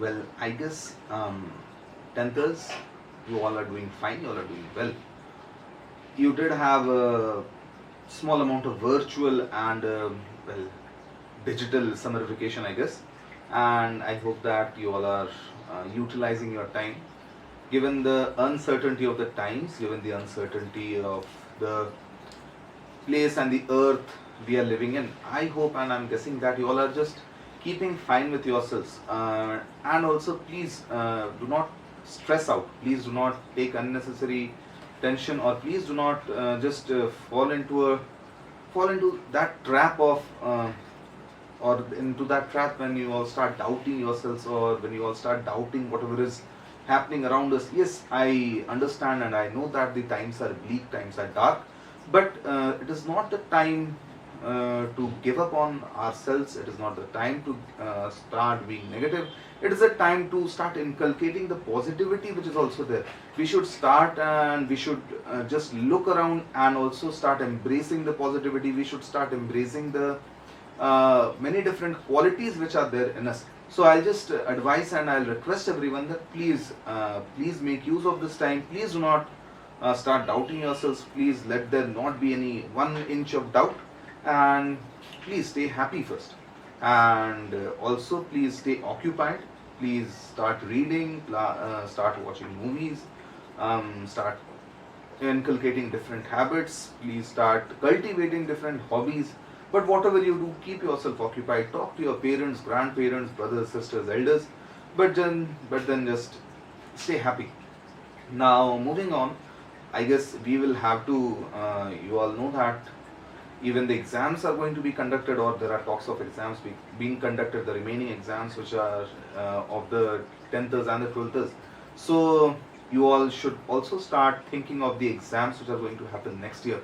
Well, I guess 10thers, you all are doing fine, you all are doing well. You did have a small amount of virtual and well, digital summer vacation, I guess, and I hope that you all are utilizing your time. Given the uncertainty of the times, given the uncertainty of the place and the earth we are living in, I hope and I'm guessing that you all are just keeping fine with yourselves. And also, please do not stress out. Please do not take unnecessary tension, or please do not just fall into that trap of or into that trap when you all start doubting yourselves, or when you all start doubting whatever is happening around us. Yes, I understand and I know that the times are bleak, times are dark, but it is not the time to give up on ourselves. It is not the time to start being negative. It is a time to start inculcating the positivity which is also there. We should start and we should just look around and also start embracing the positivity. We should start embracing the many different qualities which are there in us. So I'll just advise and I'll request everyone that please make use of this time. Please do not start doubting yourselves. Please let there not be any 1 inch of doubt, and please stay happy first. And also, please stay occupied. Please start reading, start watching movies, start inculcating different habits. Please start cultivating different hobbies. But whatever you do, keep yourself occupied. Talk to your parents, grandparents, brothers, sisters, elders. But then just stay happy. Now, moving on, I guess we will have to. You all know that even the exams are going to be conducted, or there are talks of exams being conducted. The remaining exams, which are of the 10thers and the 12thers. So you all should also start thinking of the exams which are going to happen next year.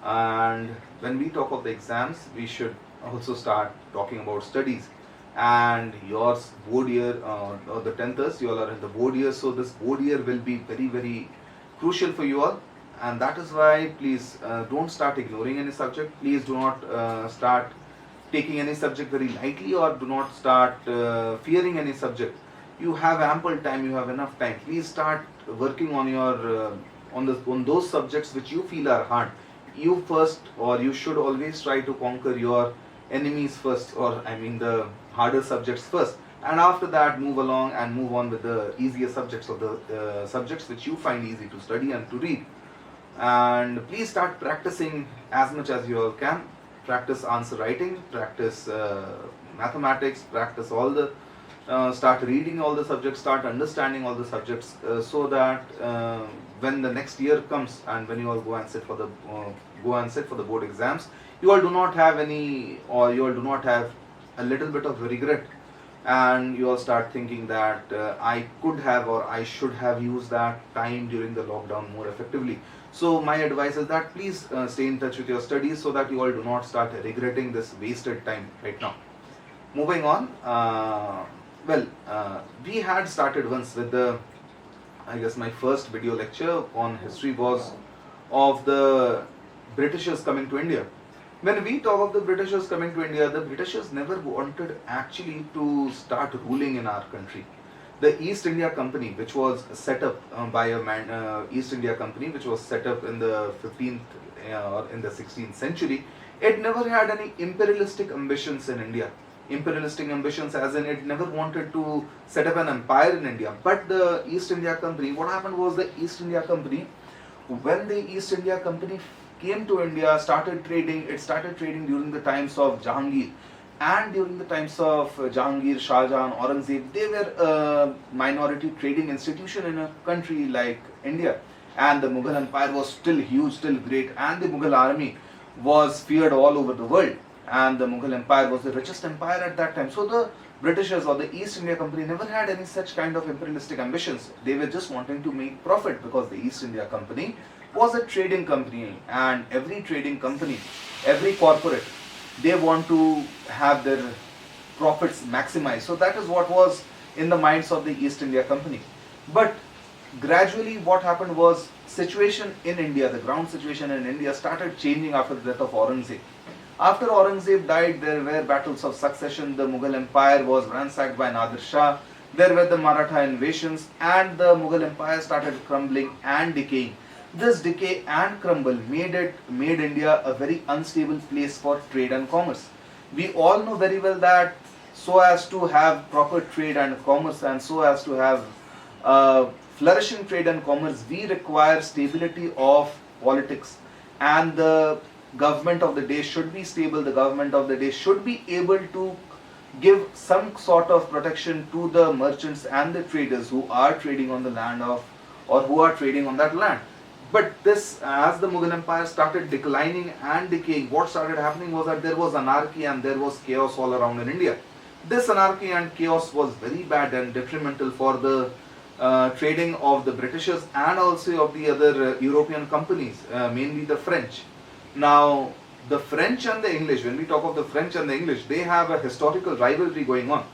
And when we talk of the exams, we should also start talking about studies. And your board year, or the 10thers, you all are in the board year, so this board year will be very, very crucial for you all. And that is why, please don't start ignoring any subject. Please do not start taking any subject very lightly, or do not start fearing any subject. You have ample time, you have enough time. Please start working on your on those subjects which you feel are hard. You first, or you should always try to conquer your enemies first, or I mean the harder subjects first, and after that move along and move on with the easier subjects, or the subjects which you find easy to study and to read. And please start practicing as much as you all can. Practice answer writing, practice mathematics, practice all the start reading all the subjects, start understanding all the subjects, so that when the next year comes and when you all go and sit for the board exams, you all do not have any, or you all do not have a little bit of regret, and you all start thinking that I could have, or I should have used that time during the lockdown more effectively. So my advice is that please stay in touch with your studies, so that you all do not start regretting this wasted time right now. Moving on, we had started once with the, I guess my first video lecture on history was of the Britishers coming to India. When we talk of the Britishers coming to India, the Britishers never wanted actually to start ruling in our country. The East India Company, which was set up by a man, East India Company, which was set up in the 15th or in the 16th century, it never had any imperialistic ambitions in India. Imperialistic ambitions as in it never wanted to set up an empire in India. But the East India Company, what happened was the East India Company, when the East India Company came to India, started trading, it started trading during the times of Jahangir. And during the times of Jahangir, Shah Jahan, Aurangzeb, they were a minority trading institution in a country like India. And the Mughal Empire was still huge, still great, and the Mughal army was feared all over the world. And the Mughal Empire was the richest empire at that time. So the Britishers, or the East India Company, never had any such kind of imperialistic ambitions. They were just wanting to make profit, because the East India Company was a trading company, and every trading company, every corporate, they want to have their profits maximized. So that is what was in the minds of the East India Company. But gradually what happened was, situation in India, the ground situation in India started changing after the death of Aurangzeb. After Aurangzeb died, there were battles of succession. The Mughal Empire was ransacked by Nadir Shah. There were the Maratha invasions, and the Mughal Empire started crumbling and decaying. This decay and crumble made India a very unstable place for trade and commerce. We all know very well that so as to have proper trade and commerce, and so as to have flourishing trade and commerce, we require stability of politics, and the government of the day should be stable. The government of the day should be able to give some sort of protection to the merchants and the traders who are trading on the land of, or who are trading on that land. But this, as the Mughal Empire started declining and decaying, what started happening was that there was anarchy and there was chaos all around in India. This anarchy and chaos was very bad and detrimental for the trading of the Britishers and also of the other European companies, mainly the French. Now, the French and the English, when we talk of the French and the English, they have a historical rivalry going on.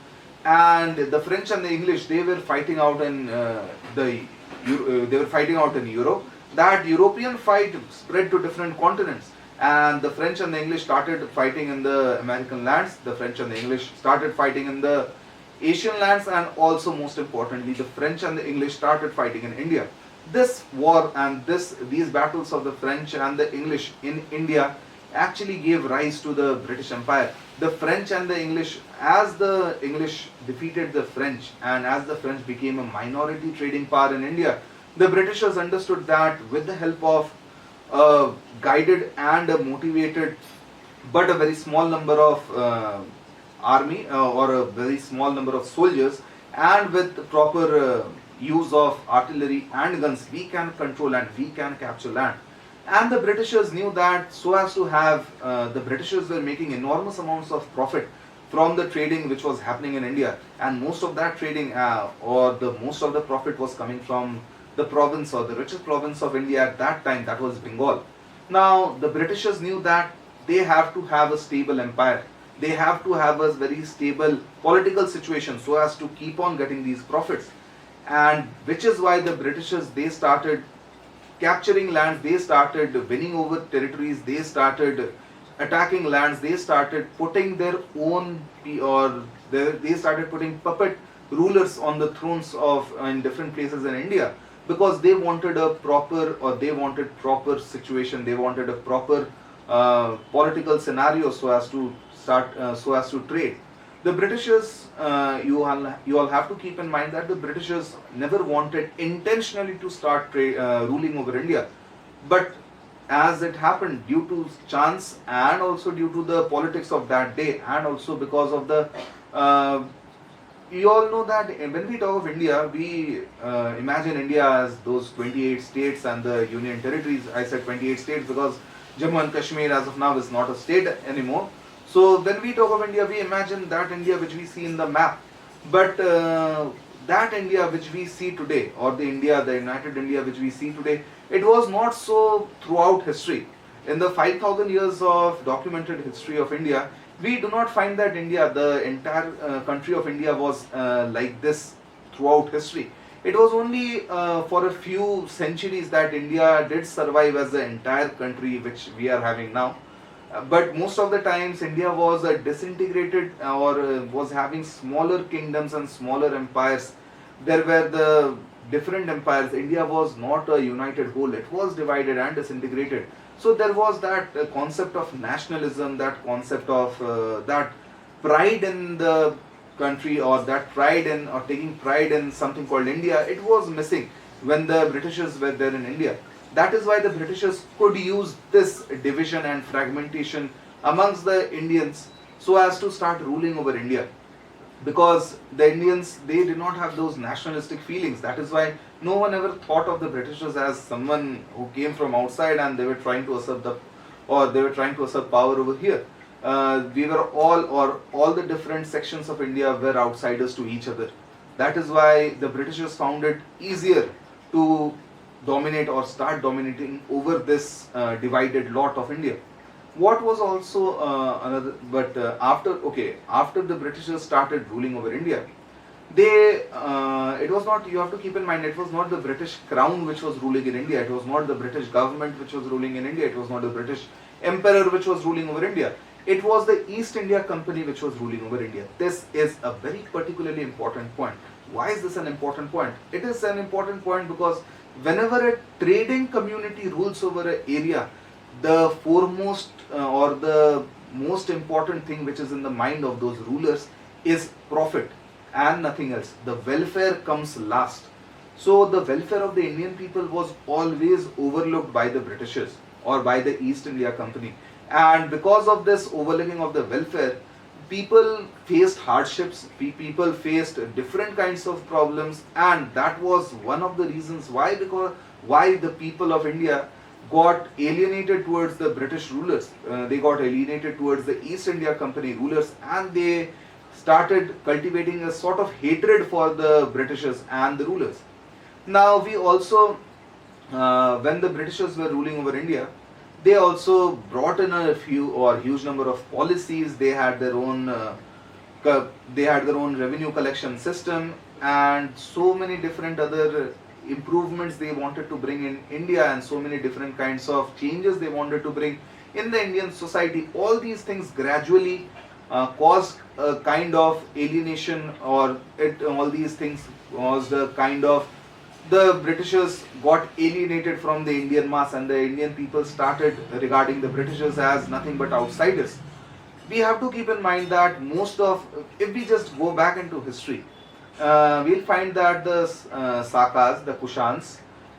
And the French and the English, they were fighting out in Europe. That European fight spread to different continents, and the French and the English started fighting in the American lands. The French and the English started fighting in the Asian lands, and also most importantly, the French and the English started fighting in India. This war and these battles of the French and the English in India actually gave rise to the British Empire. The French and the English, as the English defeated the French and as the French became a minority trading power in India, the Britishers understood that with the help of a guided and a motivated but a very small number of army or a very small number of soldiers, and with proper use of artillery and guns, we can control and we can capture land. And the Britishers knew that so as to have, the Britishers were making enormous amounts of profit from the trading which was happening in India, and most of that trading most of the profit was coming from the province or the richest province of India at that time, that was Bengal. Now, the Britishers knew that they have to have a stable empire. They have to have a very stable political situation so as to keep on getting these profits. And which is why the Britishers, they started capturing lands, they started winning over territories, they started attacking lands, they started putting their own, or they started putting puppet rulers on the thrones of in different places in India, because they wanted a proper, or they wanted proper situation, they wanted a proper political scenario so as to trade. The Britishers, you all have to keep in mind that the Britishers never wanted intentionally to start ruling over India, but as it happened due to chance and also due to the politics of that day, and also because of the you all know that when we talk of India, we imagine India as those 28 states and the union territories. I said 28 states because Jammu and Kashmir as of now is not a state anymore. So when we talk of India, we imagine that India which we see in the map. But that India which we see today, or the United India which we see today, it was not so throughout history. In the 5,000 years of documented history of India, we do not find that India, the entire country of India, was like this throughout history. It was only for a few centuries that India did survive as the entire country which we are having now. But most of the times India was disintegrated, or was having smaller kingdoms and smaller empires. There were the different empires. India was not a united whole, it was divided and disintegrated. So there was that concept of nationalism, that concept of that pride in the country, or that pride in, or taking pride in something called India. It was missing when the Britishers were there in India. That is why the Britishers could use this division and fragmentation amongst the Indians so as to start ruling over India. Because the Indians, they did not have those nationalistic feelings. That is why no one ever thought of the Britishers as someone who came from outside and they were trying to usurp power over here. We were all the different sections of India were outsiders to each other. That is why the Britishers found it easier to dominate or start dominating over this divided lot of India. What was also another, but after the Britishers started ruling over India, it was not, you have to keep in mind, it was not the British crown which was ruling in India, it was not the British government which was ruling in India, it was not the British emperor which was ruling over India. It was the East India Company which was ruling over India. This is a very particularly important point. Why is this an important point? It is an important point because whenever a trading community rules over an area, the foremost or the most important thing which is in the mind of those rulers is profit and nothing else. The welfare comes last. So the welfare of the Indian people was always overlooked by the Britishers or by the East India Company. And because of this overlooking of the welfare, people faced hardships, people faced different kinds of problems, and that was one of the reasons why, because why the people of India got alienated towards the British rulers. They got alienated towards the East India Company rulers, and they started cultivating a sort of hatred for the Britishers and the rulers. Now we also, when the Britishers were ruling over India, they also brought in a few or huge number of policies. They had their own revenue collection system and so many different other improvements they wanted to bring in India, and so many different kinds of changes they wanted to bring in the Indian society. All these things gradually caused a kind of alienation, or all these things caused a kind of, the Britishers got alienated from the Indian mass, and the Indian people started regarding the Britishers as nothing but outsiders. We have to keep in mind that if we just go back into history, we'll find that the Sakas, the Kushans,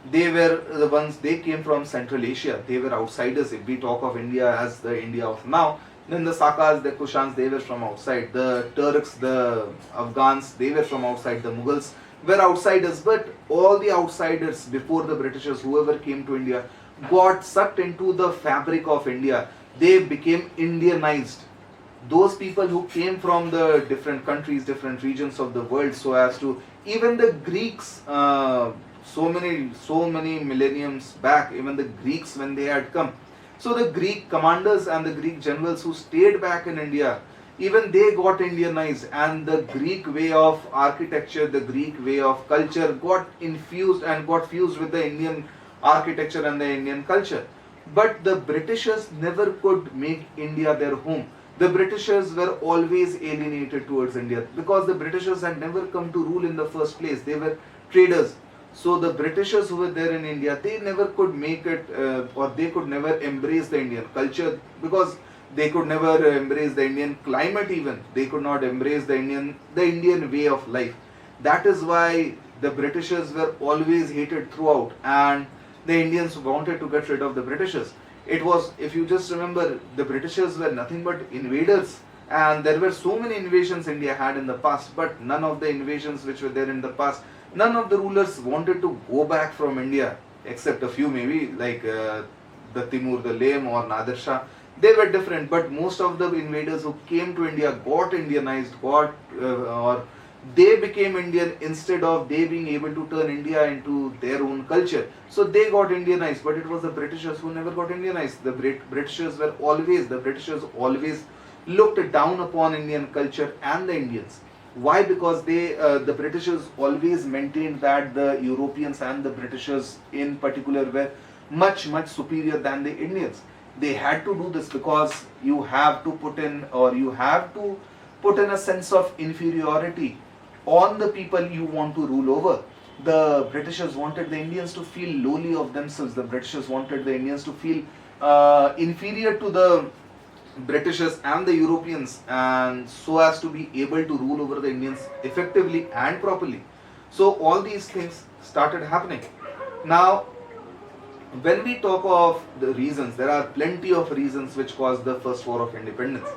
they were the ones, they came from Central Asia. They were outsiders. If we talk of India as the India of now, then the Sakas, the Kushans, they were from outside. The Turks, the Afghans, they were from outside. The Mughals were outsiders, but all the outsiders before the Britishers, whoever came to India, got sucked into the fabric of India. They became Indianized. Those people who came from the different countries, different regions of the world, so as to, even the Greeks, so many millenniums back, even the Greeks, when they had come, so the Greek commanders and the Greek generals who stayed back in India, even they got Indianized, and the Greek way of architecture, the Greek way of culture got infused and got fused with the Indian architecture and the Indian culture. But the Britishers never could make India their home. The Britishers were always alienated towards India because the Britishers had never come to rule in the first place. They were traders. So the Britishers who were there in India, they never could make it, or they could never embrace the Indian culture, because they could never embrace the Indian climate even. They could not embrace the Indian way of life. That is why the Britishers were always hated throughout, and the Indians wanted to get rid of the Britishers. It was, if you just remember, the Britishers were nothing but invaders, and there were so many invasions India had in the past, but none of the invasions which were there in the past, none of the rulers wanted to go back from India, except a few maybe, like the Timur the Lame or Nadir Shah. They were different, but most of the invaders who came to India got Indianized, or they became Indian instead of they being able to turn India into their own culture. So they got Indianized, but it was the Britishers who never got Indianized. The Britishers always looked down upon Indian culture and the Indians. Why? Because the Britishers always maintained that the Europeans and the Britishers in particular were much superior than the Indians. They had to do this because you have to put in a sense of inferiority on the people you want to rule over. The Britishers wanted the Indians to feel lowly of themselves. The Britishers wanted the Indians to feel inferior to the Britishers and the Europeans, and so as to be able to rule over the Indians effectively and properly. So all these things started happening. Now, when we talk of the reasons, there are plenty of reasons which caused the First War of Independence.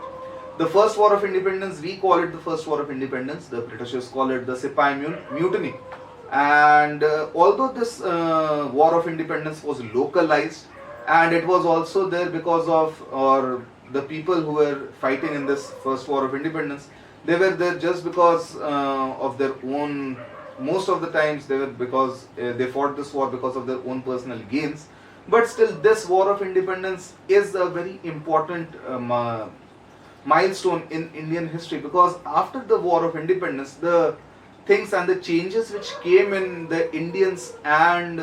The First War of Independence, we call it the First War of Independence. The Britishers call it the Sepoy Mutiny. And although this War of Independence was localized, and it was also there because of, or the people who were fighting in this First War of Independence, they were there just because of their own. Most of the times they were because they fought this war because of their own personal gains. But still, this War of Independence is a very important milestone in Indian history, because after the War of Independence, the things and the changes which came in the Indians and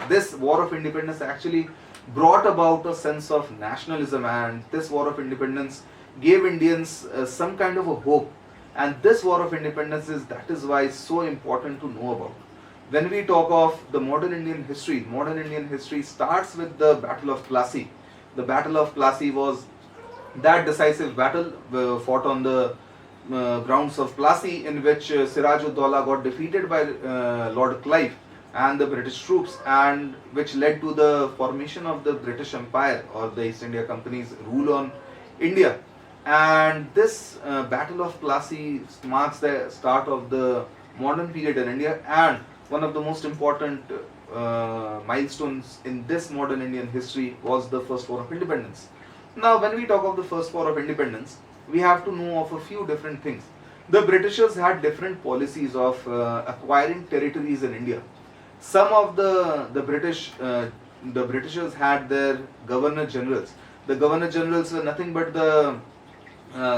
this War of Independence actually brought about a sense of nationalism, and this war of independence gave Indians some kind of a hope. And this war of independence is why it's so important to know about. When we talk of the modern Indian history starts with the Battle of Plassey. The Battle of Plassey was that decisive battle fought on the grounds of Plassey, in which Siraj-ud-Dawla got defeated by Lord Clive and the British troops, and which led to the formation of the British Empire, or the East India Company's rule on India. And this Battle of Plassey marks the start of the modern period in India, and one of the most important milestones in this modern Indian history was the First War of Independence. Now, when we talk of the First War of Independence, we have to know of a few different things. The Britishers had different policies of acquiring territories in India. Some of the Britishers had their governor generals. The governor generals were nothing but the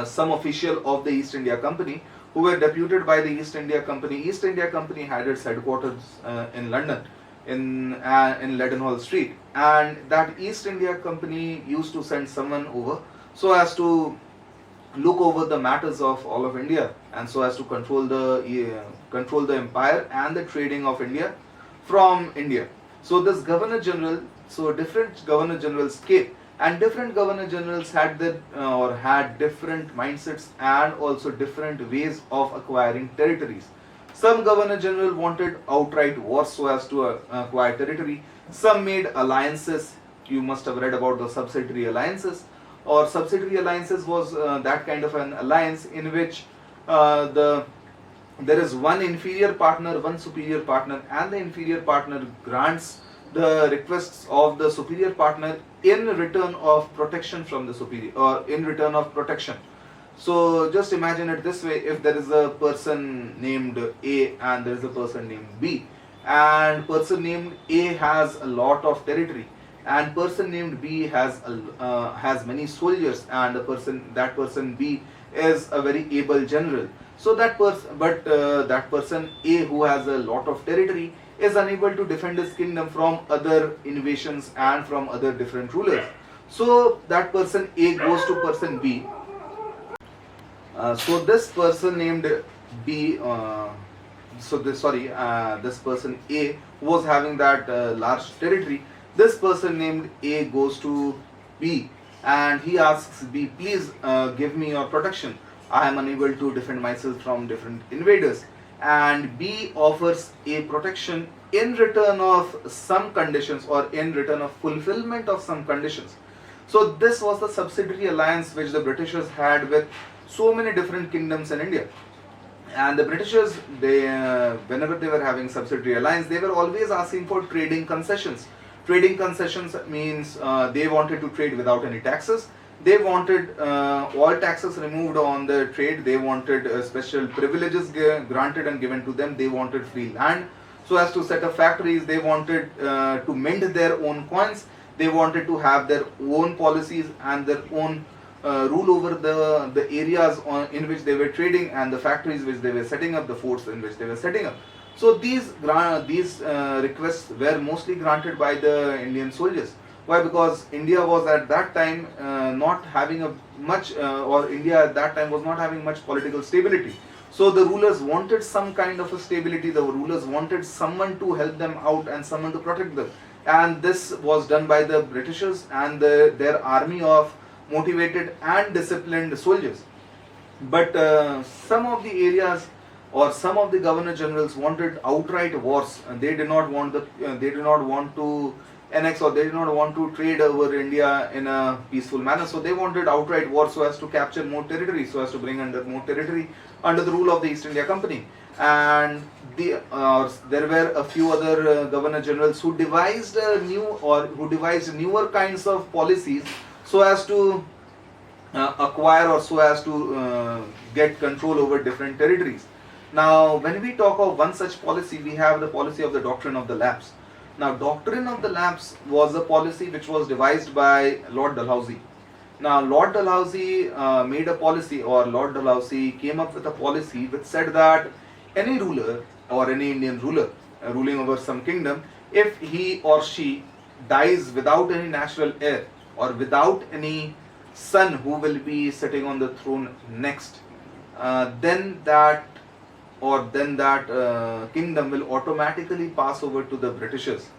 some official of the East India Company who were deputed by the East India Company. East India Company had its headquarters in London, in Leadenhall Street, and that East India Company used to send someone over so as to look over the matters of all of India, and so as to control the empire and the trading of India from India. So this governor general, so different governor generals came, and different governor generals had had different mindsets and also different ways of acquiring territories. Some governor general wanted outright wars so as to acquire territory. Some made alliances. You must have read about the subsidiary alliances. Or subsidiary alliances was that kind of an alliance in which there is one inferior partner, one superior partner, and the inferior partner grants the requests of the superior partner in return of protection from the superior, or in return of protection. So just imagine it this way: if there is a person named A and there is a person named B, and person named A has a lot of territory, and person named B has many soldiers, and that person B is a very able general. So that person A, who has a lot of territory, is unable to defend his kingdom from other invasions and from other different rulers. So that person A goes to person B. So this person named B, this person A was having that large territory. This person named A goes to B and he asks B, please give me your protection. I am unable to defend myself from different invaders. And B offers A protection in return of some conditions, or in return of fulfillment of some conditions. So this was the subsidiary alliance which the Britishers had with so many different kingdoms in India. And the Britishers, whenever they were having subsidiary alliance, they were always asking for trading concessions. Trading concessions means they wanted to trade without any taxes. They wanted all taxes removed on the trade. They wanted special privileges granted and given to them. They wanted free land so as to set up factories. They wanted to mint their own coins. They wanted to have their own policies and their own rule over the areas in which they were trading, and the factories which they were setting up, the forts in which they were setting up. So these requests were mostly granted by the Indian soldiers. Why? Because India was at that time not having a much, or India at that time was not having much political stability. So the rulers wanted some kind of a stability. The rulers wanted someone to help them out and someone to protect them. And this was done by the Britishers and their army of motivated and disciplined soldiers. But some of the areas, or some of the governor generals wanted outright wars, and they did not want to annex, or they did not want to trade over India in a peaceful manner. So they wanted outright war so as to capture more territory, so as to bring under more territory under the rule of the East India Company. And there were a few other governor generals who devised newer kinds of policies so as to acquire, or so as to get control over different territories. Now, when we talk of one such policy, we have the policy of the doctrine of the lapse. Now, doctrine of the lapse was a policy which was devised by Lord Dalhousie. Now, Lord Dalhousie made a policy, or Lord Dalhousie came up with a policy which said that any ruler, or any Indian ruler ruling over some kingdom, if he or she dies without any natural heir or without any son who will be sitting on the throne next, then that kingdom will automatically pass over to the Britishers.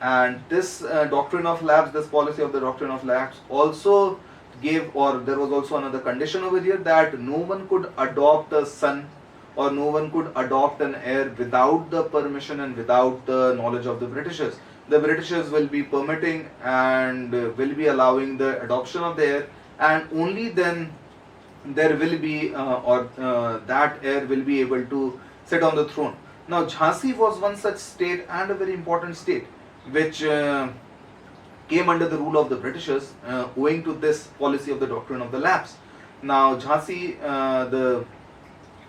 And this doctrine of lapse, this policy of the doctrine of lapse also gave, or there was also another condition over here, that no one could adopt a son or no one could adopt an heir without the permission and without the knowledge of the Britishers. The Britishers will be permitting and will be allowing the adoption of the heir, and only then there will be that heir will be able to sit on the throne. Now Jhansi was one such state, and a very important state, which came under the rule of the Britishers owing to this policy of the doctrine of the lapse. Now Jhansi, the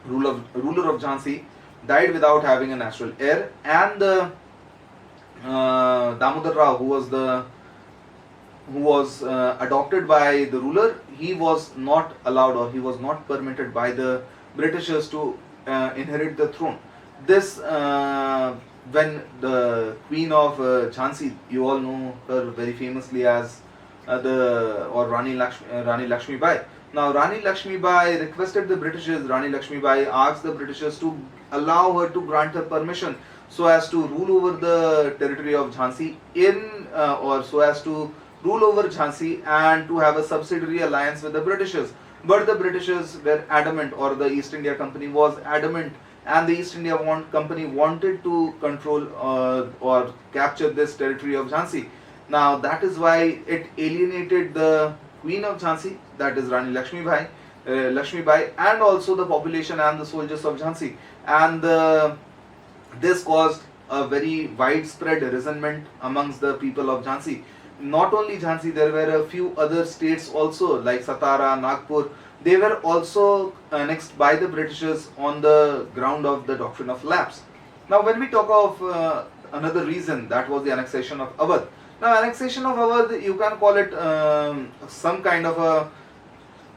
ruler of Jhansi, died without having a natural heir, and the Damodar Rao, who was adopted by the ruler, he was not allowed, or he was not permitted by the Britishers to inherit the throne. This when the Queen of Jhansi, you all know her very famously as Rani Lakshmi Bai. Now Rani Lakshmi Bai requested the Britishers, Rani Lakshmi Bai asked the Britishers to allow her, to grant her permission so as to rule over the territory of Jhansi or so as to rule over Jhansi and to have a subsidiary alliance with the Britishers. But the Britishers were adamant, or the East India Company was adamant, and the East India Company wanted to control or capture this territory of Jhansi. Now that is why it alienated the Queen of Jhansi, that is Rani Lakshmi Bai, and also the population and the soldiers of Jhansi. And this caused a very widespread resentment amongst the people of Jhansi. Not only Jhansi, there were a few other states also, like Satara, Nagpur. They were also annexed by the Britishers on the ground of the doctrine of lapse. Now when we talk of another reason, that was the annexation of Awadh. Now annexation of Awadh, you can call it some kind of a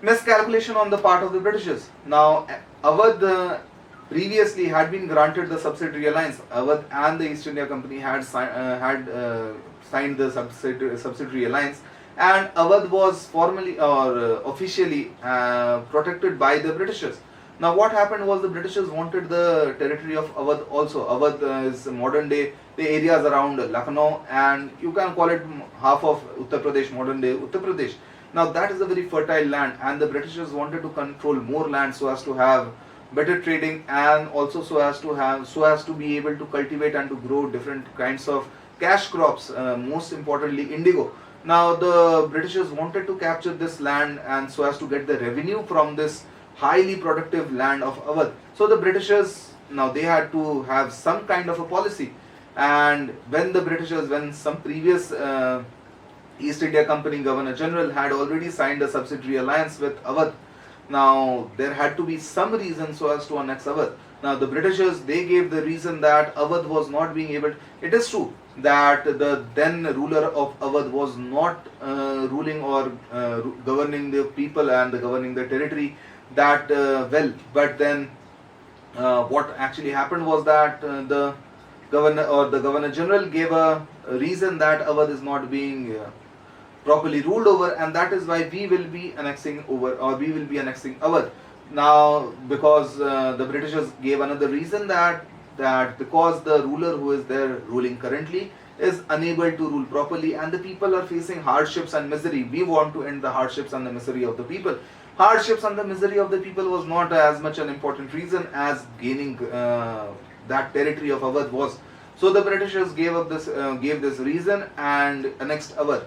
miscalculation on the part of the Britishers. Now Awadh previously had been granted the subsidiary alliance. Awadh and the East India Company had signed the subsidiary alliance, and Awadh was formally or officially protected by the Britishers. Now what happened was the Britishers wanted the territory of Awadh also. Awadh is modern day, the areas around Lucknow, and you can call it half of Uttar Pradesh, modern day Uttar Pradesh. Now that is a very fertile land, and the Britishers wanted to control more land so as to have better trading, and also so as to be able to cultivate and to grow different kinds of cash crops, most importantly indigo. Now the Britishers wanted to capture this land and so as to get the revenue from this highly productive land of Awadh. So the Britishers, now they had to have some kind of a policy, and when some previous East India Company Governor General had already signed a subsidiary alliance with Awadh, now there had to be some reason so as to annex Awadh. Now the Britishers, they gave the reason that Awadh was not being able. It is true that the then ruler of Awadh was not ruling or governing the people and governing the territory that well. But then what actually happened was that the governor general gave a reason that Awadh is not being properly ruled over, and that is why we will be annexing Awadh. Now because the Britishers gave another reason that because the ruler who is there ruling currently is unable to rule properly and the people are facing hardships and misery, we want to end the hardships and the misery of the people. Harships and the misery of the people was not as much an important reason as gaining that territory of Awadh was. So the Britishers gave this reason and annexed Awadh.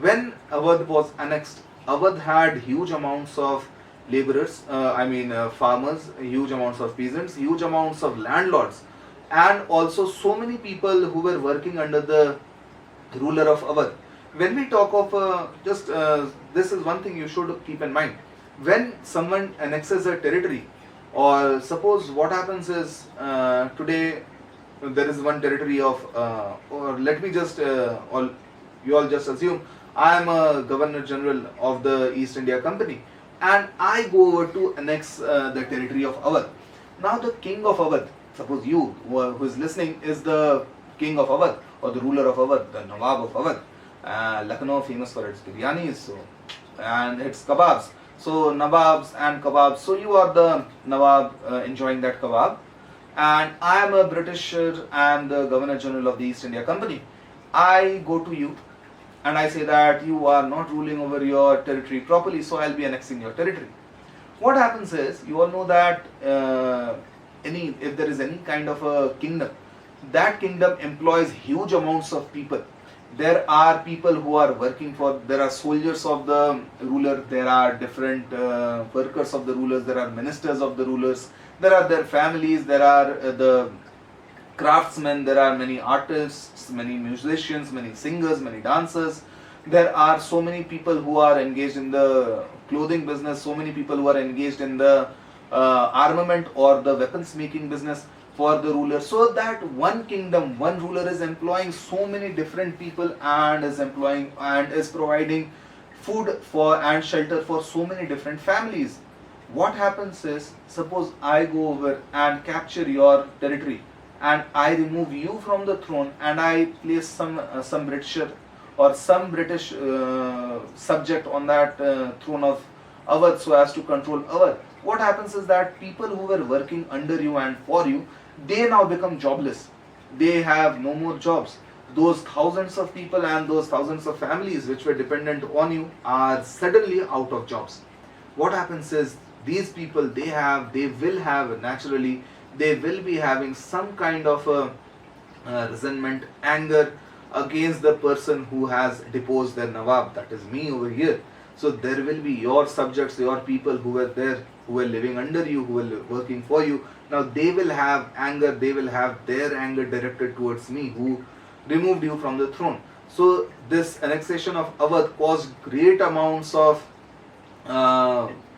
When Awadh was annexed, Awadh had huge amounts of laborers, farmers, huge amounts of peasants, huge amounts of landlords, and also so many people who were working under the ruler of Awadh. When we talk of this is one thing you should keep in mind. When someone annexes a territory, or suppose what happens is today there is one territory of, or let me just, you all just assume I am a Governor General of the East India Company and I go over to annex the territory of Awadh. Now the king of Awadh, suppose you who is listening is the king of Awadh or the ruler of Awadh, the Nawab of Awadh. Lucknow famous for its biryanis, so and its kebabs. So Nawabs and kebabs. So you are the Nawab enjoying that kebab, and I am a Britisher and the Governor General of the East India Company. I go to you and I say that you are not ruling over your territory properly, so I'll be annexing your territory. What happens is, you all know that if there is any kind of a kingdom, that kingdom employs huge amounts of people. There are people who are working for, there are soldiers of the ruler, there are different workers of the rulers, there are ministers of the rulers, there are their families, there are the craftsmen, there are many artists, many musicians, many singers, many dancers. There are so many people who are engaged in the clothing business, so many people who are engaged in the armament or the weapons making business for the ruler. So that one kingdom, one ruler is employing so many different people and is providing food for and shelter for so many different families. What happens is, suppose I go over and capture your territory and I remove you from the throne and I place some Britisher or some British subject on that throne of Awadh so as to control Awadh. What happens is that people who were working under you and for you, they now become jobless. They have no more jobs. Those thousands of people and those thousands of families which were dependent on you are suddenly out of jobs. What happens is, these people, they will have naturally, they will be having some kind of a resentment, anger against the person who has deposed their Nawab, that is me over here. So there will be your subjects, your people who were there, who were living under you, who were working for you. Now they will have anger, they will have their anger directed towards me who removed you from the throne. So this annexation of Awadh caused great amounts of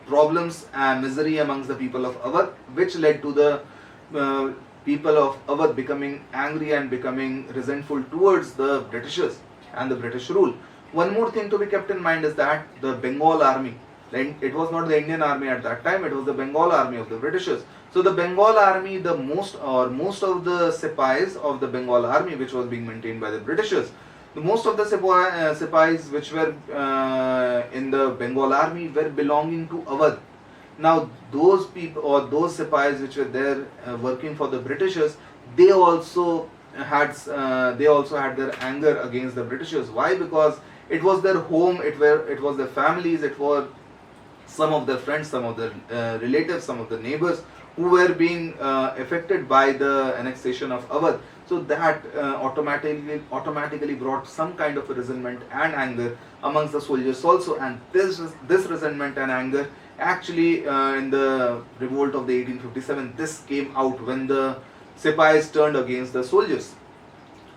problems and misery amongst the people of Awadh, which led to the people of Awadh becoming angry and becoming resentful towards the Britishers and the British rule. One more thing to be kept in mind is that the Bengal army, it was not the Indian army at that time, it was the Bengal army of the Britishers. So the Bengal army, most of the Sipais of the Bengal army, which was being maintained by the Britishers, most of the Sipais which were in the Bengal army were belonging to Awadh. Now those people or those Sipais which were there working for the Britishers, they also had their anger against the Britishers. Why? Because it was their home, it was their families, it was some of their friends, some of their relatives, some of the neighbors who were being affected by the annexation of Awadh. So that automatically brought some kind of a resentment and anger amongst the soldiers also. And this resentment and anger actually in the revolt of the 1857, this came out when the Sipais turned against the soldiers.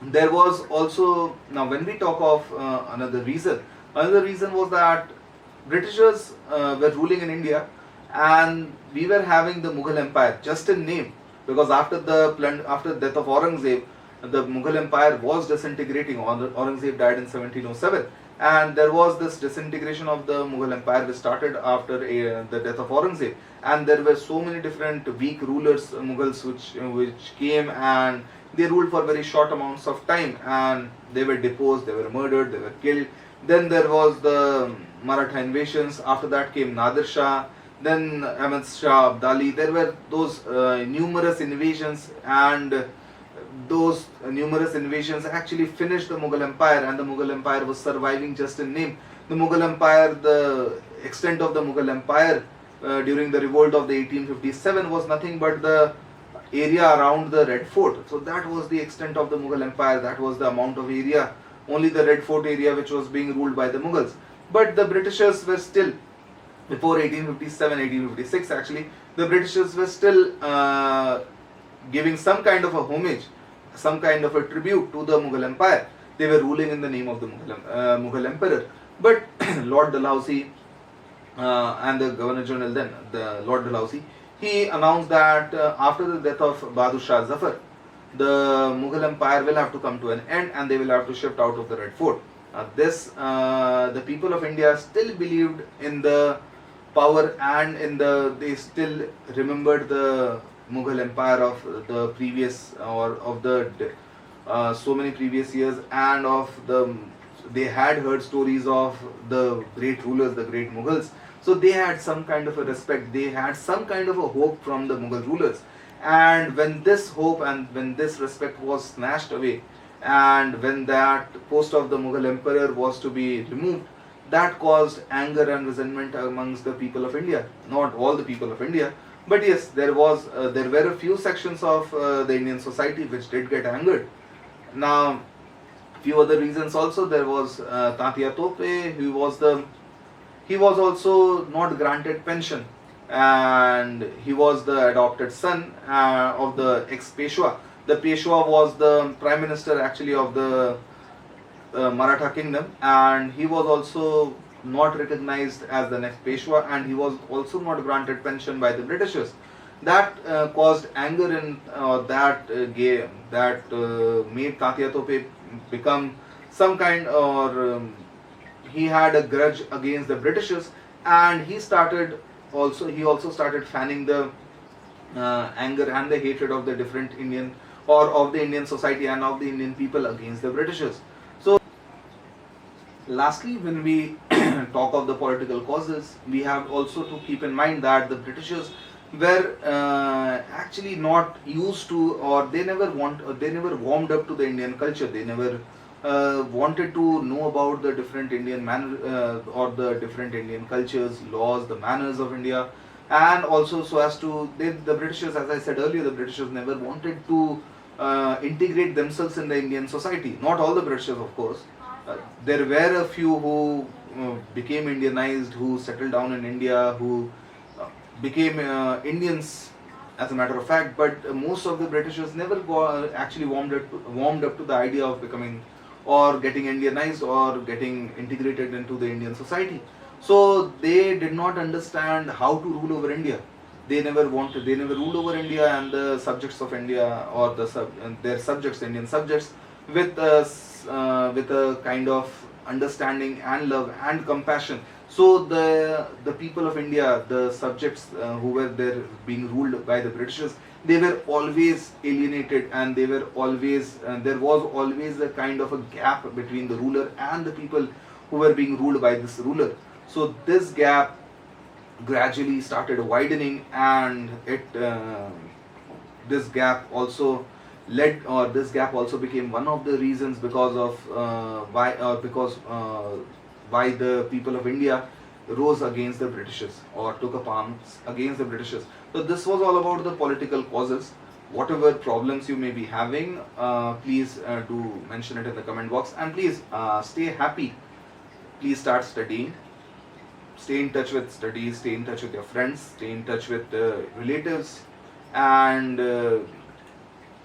There was also, now when we talk of another reason was that Britishers were ruling in India and we were having the Mughal Empire just in name, because after the death of Aurangzeb, the Mughal Empire was disintegrating. Aurangzeb died in 1707 and there was this disintegration of the Mughal Empire which started after the death of Aurangzeb, and there were so many different weak rulers, Mughals, which came and they ruled for very short amounts of time and they were deposed, they were murdered, they were killed. Then there was the Maratha invasions, after that came Nadir Shah, then Ahmad Shah Abdali. There were those numerous invasions, and those numerous invasions actually finished the Mughal Empire, and the Mughal Empire was surviving just in name. The Mughal Empire, the extent of the Mughal Empire during the revolt of the 1857 was nothing but the area around the Red Fort. So that was the extent of the Mughal Empire, that was the amount of area, only the Red Fort area which was being ruled by the Mughals. But the Britishers were still, before 1857, 1856 actually, the Britishers were still giving some kind of a homage, some kind of a tribute to the Mughal Empire. They were ruling in the name of the Mughal Emperor. But Lord Dalhousie and the Governor General then, the Lord Dalhousie, he announced that after the death of Bahadur Shah Zafar, the Mughal Empire will have to come to an end and they will have to shift out of the Red Fort. The people of India still believed in the power and they still remembered the Mughal Empire of the previous, or of the so many previous years, and they had heard stories of the great rulers, the great Mughals. So they had some kind of a respect, they had some kind of a hope from the Mughal rulers. And when this hope and when this respect was snatched away, and when that post of the Mughal emperor was to be removed, that caused anger and resentment amongst the people of India. Not all the people of India, but yes, there were a few sections of the Indian society which did get angered. Now, few other reasons also. There was Tatya Tope, he was also not granted pension, and he was the adopted son of the ex-Peshwa. The Peshwa was the prime minister actually of the Maratha kingdom, and he was also not recognized as the next Peshwa, and he was also not granted pension by the Britishers. That caused anger in made Tatya Tope become some kind, or he had a grudge against the Britishers, and he also started fanning the anger and the hatred of the different Indian, or of the Indian society and of the Indian people against the Britishers. So lastly, when we talk of the political causes, we have also to keep in mind that the Britishers were actually not used to, or they never warmed up to the Indian culture. They never wanted to know about the different Indian or the different Indian cultures, laws, the manners of India, and also so as to the Britishers, as I said earlier, the Britishers never wanted to integrate themselves in the Indian society. Not all the Britishers, of course. There were a few who became Indianized, who settled down in India, who became Indians as a matter of fact, but most of the Britishers never actually warmed up to the idea of becoming or getting Indianized or getting integrated into the Indian society. So they did not understand how to rule over India. They never ruled over India and the subjects of India, or their subjects, Indian subjects, with a kind of understanding and love and compassion. So the people of India, the subjects who were there being ruled by the Britishers, they were always alienated, and there was always a kind of a gap between the ruler and the people who were being ruled by this ruler. So this gap gradually started widening, and this gap also became one of the reasons because of why the people of India rose against the Britishers, or took up arms against the Britishers. So this was all about the political causes. Whatever problems you may be having, please do mention it in the comment box, and please stay happy. Please start studying. Stay in touch with studies, stay in touch with your friends, stay in touch with relatives, and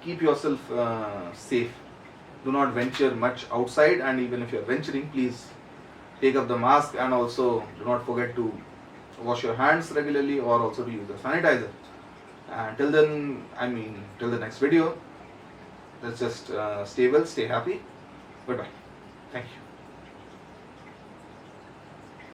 keep yourself safe. Do not venture much outside, and even if you are venturing, please take up the mask, and also do not forget to wash your hands regularly, or also to use the sanitizer. And till the next video, let's just stay well, stay happy. Goodbye. Thank you.